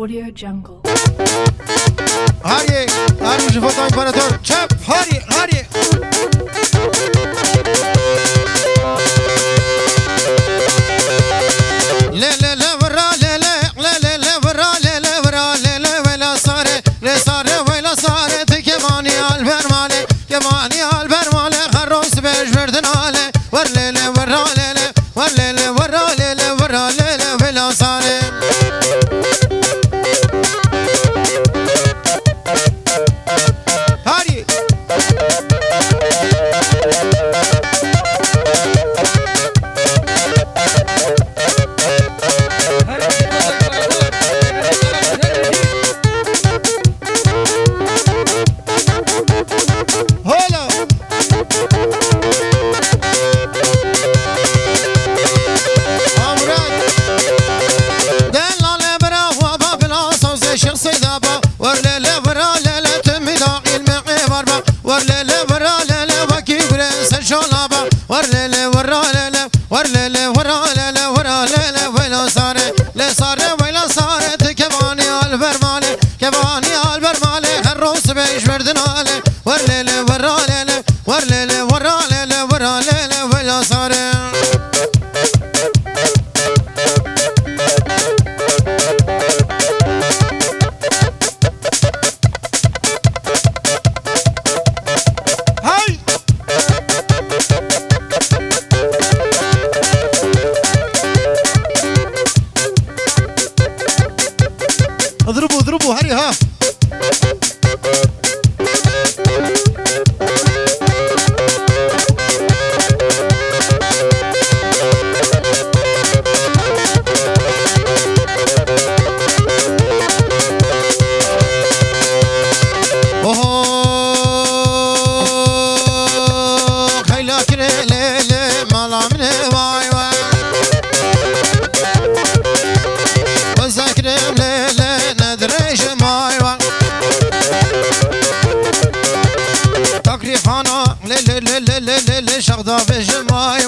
Audio Jungle. هاري هاري جفوتا امبراطور شاب هاري هاري لا لا لا ورا لا لا لا لا لا ورا لا لا ورا لا لا ولا صار لا صار ولا صار تكماني البرمالي كماني البرمالي خروس بجبردن على ور لا لا ورا لا لا ور لا لا ورا لا لا ورا لا لا ولا صار اضربوا اضربوا هري ها شغدا في جماي